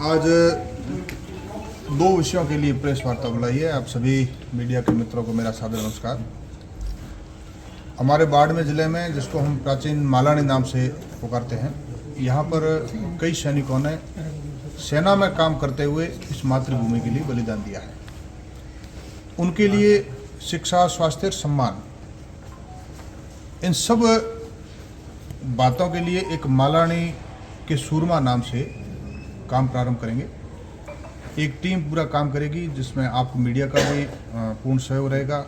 आज दो विषयों के लिए प्रेस वार्ता बुलाई है। आप सभी मीडिया के मित्रों को मेरा सादर नमस्कार। हमारे बाड़मेर ज़िले में, जिसको हम प्राचीन मालानी नाम से पुकारते हैं, यहाँ पर कई सैनिकों ने सेना में काम करते हुए इस मातृभूमि के लिए बलिदान दिया है। उनके लिए शिक्षा, स्वास्थ्य, सम्मान, इन सब बातों के लिए एक मालानी के सूरमा नाम से काम प्रारंभ करेंगे। एक टीम पूरा काम करेगी, जिसमें आपको मीडिया का भी पूर्ण सहयोग रहेगा,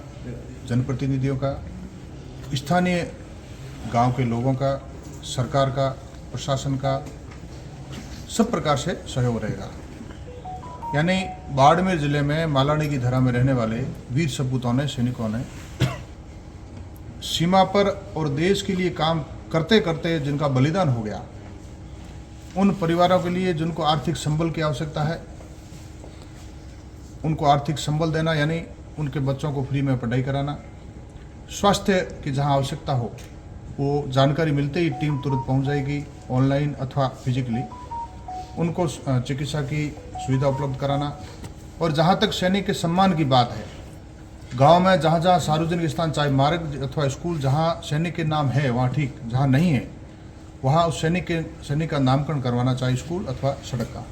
जनप्रतिनिधियों का, स्थानीय गांव के लोगों का, सरकार का, प्रशासन का, सब प्रकार से सहयोग रहेगा। यानी बाड़मेर ज़िले में मालानी की धरा में रहने वाले वीर सपूतों ने, सैनिकों ने सीमा पर और देश के लिए काम करते करते जिनका बलिदान हो गया, उन परिवारों के लिए जिनको आर्थिक संबल की आवश्यकता है, उनको आर्थिक संबल देना, यानी उनके बच्चों को फ्री में पढ़ाई कराना, स्वास्थ्य की जहां आवश्यकता हो वो जानकारी मिलते ही टीम तुरंत पहुंच जाएगी, ऑनलाइन अथवा फिजिकली उनको चिकित्सा की सुविधा उपलब्ध कराना। और जहां तक सैनिक के सम्मान की बात है, गांव में जहां जहां सार्वजनिक स्थान, चाहे मार्ग अथवा स्कूल, जहां सैनिक के नाम है वहां ठीक, जहां नहीं है वहाँ उस सैनिक का नामकरण करवाना, चाहे स्कूल अथवा सड़क का।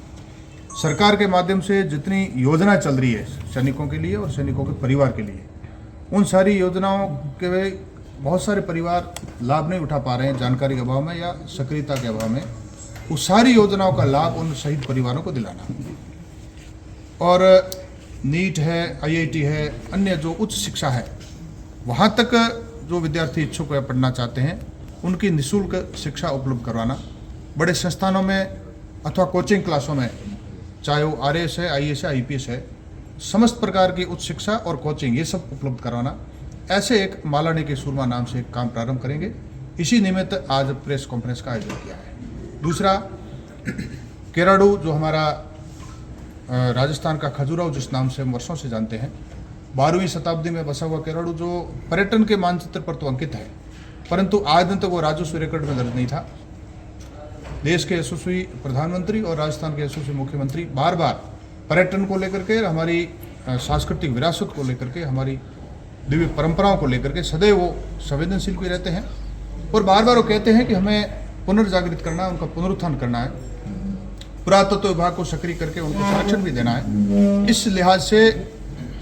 सरकार के माध्यम से जितनी योजना चल रही है सैनिकों के लिए और सैनिकों के परिवार के लिए, उन सारी योजनाओं के बहुत सारे परिवार लाभ नहीं उठा पा रहे हैं, जानकारी के अभाव में या सक्रियता के अभाव में। उस सारी योजनाओं का लाभ उन शहीद परिवारों को दिलाना। और नीट है, IIT है, अन्य जो उच्च शिक्षा है, वहाँ तक जो विद्यार्थी इच्छुक है, पढ़ना चाहते हैं, उनकी निःशुल्क शिक्षा उपलब्ध करवाना। बड़े संस्थानों में अथवा कोचिंग क्लासों में, चाहे वो RAS है, IAS है, IPS है, समस्त प्रकार की उच्च शिक्षा और कोचिंग, ये सब उपलब्ध करवाना। ऐसे एक मालानी के सूरमा नाम से एक काम प्रारंभ करेंगे। इसी निमित्त आज प्रेस कॉन्फ्रेंस का आयोजन किया है। दूसरा, केराडू, जो हमारा राजस्थान का खजुराहो जिस नाम से हम वर्षों से जानते हैं, 12वीं शताब्दी में बसा हुआ केराडू, जो पर्यटन के मानचित्र पर तो अंकित है, परंतु आज दिन तक वो राजस्व रिकॉर्ड में दर्ज नहीं था। देश के यशस्वी प्रधानमंत्री और राजस्थान के यशस्वी मुख्यमंत्री बार बार पर्यटन को लेकर के, हमारी सांस्कृतिक विरासत को लेकर के, हमारी दिव्य परंपराओं को लेकर के सदैव वो संवेदनशील भी रहते हैं और बार बार वो कहते हैं कि हमें पुनर्जागृत करना है, उनका पुनरुत्थान करना है, पुरातत्व विभाग को सक्रिय करके उनको संरक्षण भी देना है। इस लिहाज से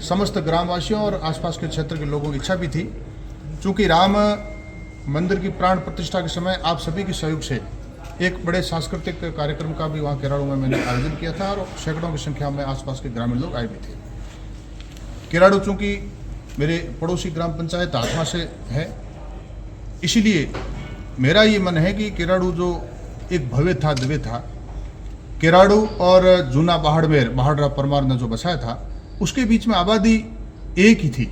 समस्त ग्रामवासियों और आसपास के क्षेत्र के लोगों की इच्छा भी थी। चूँकि राम मंदिर की प्राण प्रतिष्ठा के समय आप सभी के सहयोग से एक बड़े सांस्कृतिक कार्यक्रम का भी वहाँ केराडू में मैंने आयोजन किया था और सैकड़ों की संख्या में आसपास के ग्रामीण लोग आए भी थे। केराडू चूँकि मेरे पड़ोसी ग्राम पंचायत आत्मा से है, इसीलिए मेरा ये मन है कि केराडू जो एक भव्य था, दिव्य था, केराडू और जूना बाड़मेर, बाहडरा परमार ने जो बसाया था, उसके बीच में आबादी एक ही थी।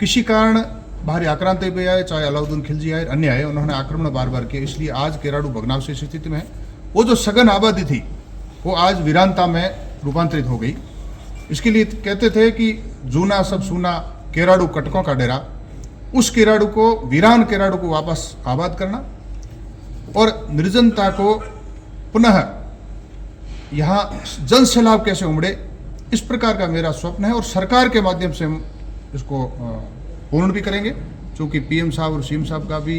किसी कारण बाहरी आक्रांति भी आए, चाहे अलाउद्दीन खिलजी आए, अन्य आए, उन्होंने आक्रमण बार बार किए, इसलिए आज केराडू भग्नावशेष स्थिति में है। वो जो सघन आबादी थी वो आज वीरानता में रूपांतरित हो गई। इसके लिए कहते थे कि जूना सब सूना, केराडू कटकों का डेरा। उस केराडू को, वीरान केराडू को वापस आबाद करना और निर्जनता को पुनः यहाँ जन सैलाब कैसे उमड़े, इस प्रकार का मेरा स्वप्न है और सरकार के माध्यम से हम इसको पूर्ण भी करेंगे। क्योंकि PM साहब और CM साहब का भी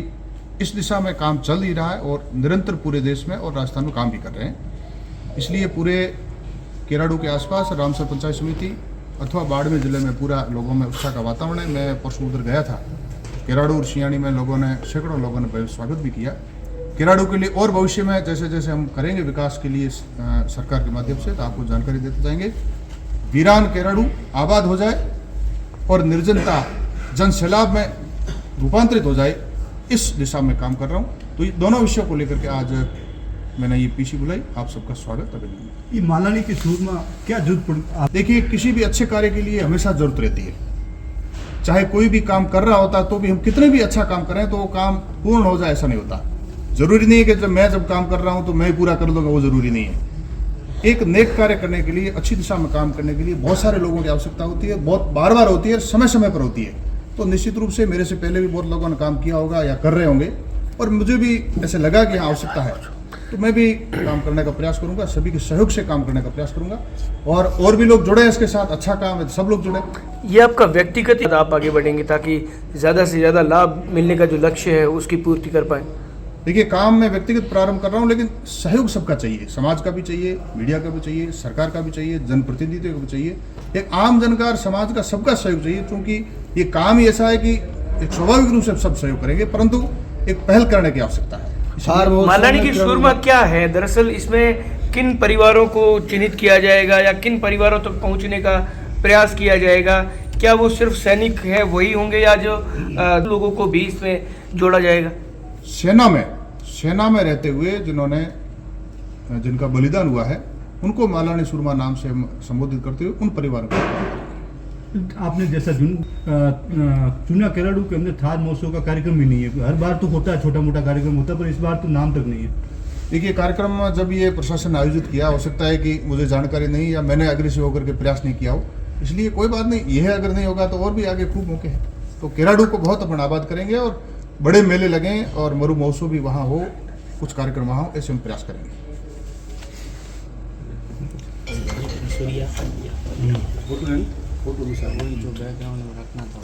इस दिशा में काम चल ही रहा है और निरंतर पूरे देश में और राजस्थान में काम भी कर रहे हैं। इसलिए पूरे केराडू के आसपास रामसर पंचायत समिति अथवा बाड़मेर जिले में पूरा लोगों में उत्साह का वातावरण है। मैं परसों उधर गया था केराडू और सियाणी में, लोगों ने, सैकड़ों लोगों ने स्वागत भी किया केराडू के लिए। और भविष्य में जैसे जैसे हम करेंगे विकास के लिए सरकार के माध्यम से, तो आपको जानकारी देते जाएंगे। वीरान केराडू आबाद हो जाए और निर्जनता जन सैलाब में रूपांतरित हो जाए, इस दिशा में काम कर रहा हूँ। तो ये दोनों विषयों को लेकर के आज मैंने ये PC बुलाई। आप सबका स्वागत, अभिनंदन। ये मालानी की सूरमा क्या जरूरत? देखिए, किसी भी अच्छे कार्य के लिए हमेशा जरूरत रहती है। चाहे कोई भी काम कर रहा होता तो भी हम कितने भी अच्छा काम करें तो वो काम पूर्ण हो जाए, ऐसा नहीं होता। जरूरी नहीं है कि जब काम कर रहा हूँ तो मैं पूरा कर लूँगा, वो जरूरी नहीं है। एक नेक कार्य करने के लिए, अच्छी दिशा में काम करने के लिए बहुत सारे लोगों की आवश्यकता होती है, बहुत बार बार होती है, समय समय पर होती है। तो निश्चित रूप से मेरे से पहले भी बहुत लोगों ने काम किया होगा या कर रहे होंगे और मुझे भी ऐसे लगा कि हाँ आवश्यकता है। तो मैं भी काम करने का प्रयास करूंगा, सभी के सहयोग से काम करने का प्रयास करूंगा और भी लोग जुड़े हैं इसके साथ। अच्छा काम है, सब लोग जुड़े। ये आपका व्यक्तिगत आप आगे बढ़ेंगे ताकि ज़्यादा से ज़्यादा लाभ मिलने का जो लक्ष्य है उसकी पूर्ति कर पाएँ? देखिए, काम मैं व्यक्तिगत प्रारंभ कर रहा हूँ, लेकिन सहयोग सबका चाहिए, समाज का भी चाहिए, मीडिया का भी चाहिए, सरकार का भी चाहिए, जनप्रतिनिधियों का भी चाहिए, एक आम जन का, समाज का, सबका सहयोग चाहिए। क्योंकि ये काम ही ऐसा है कि एक स्वाभाविक रूप से सब सहयोग करेंगे, परंतु एक पहल करने की आवश्यकता है। मालानी की सूरमा क्या है? दरअसल इसमें किन परिवारों को चिन्हित किया जाएगा या किन परिवारों तक पहुंचने का प्रयास किया जाएगा? क्या वो सिर्फ सैनिक है वही होंगे या जो लोगों को भी इसमें जोड़ा जाएगा? सेना में रहते हुए जिनका बलिदान हुआ है उनको मालानी सूरमा नाम से हम संबोधित करते हुए उन परिवारों को। आपने जैसा चुना केराडू के अंदर थार महोत्सव का कार्यक्रम भी नहीं है। हर बार तो होता है, छोटा मोटा कार्यक्रम होता है, पर इस बार तो नाम तक नहीं है। देखिए, कार्यक्रम जब ये प्रशासन ने आयोजित किया, हो सकता है कि मुझे जानकारी नहीं या मैंने अग्रेसिव होकर के प्रयास नहीं किया हो, इसलिए कोई बात नहीं। यह अगर नहीं होगा तो और भी आगे खूब मौके हैं। तो केराडू को बहुत अपन आबाद करेंगे और बड़े मेले लगें और मरु महोत्सव भी वहाँ हो, कुछ कार्यक्रम वहाँ हो, ऐसे हम प्रयास करेंगे। फोटो में सर वही जो बैकग्राउंड में रखना था।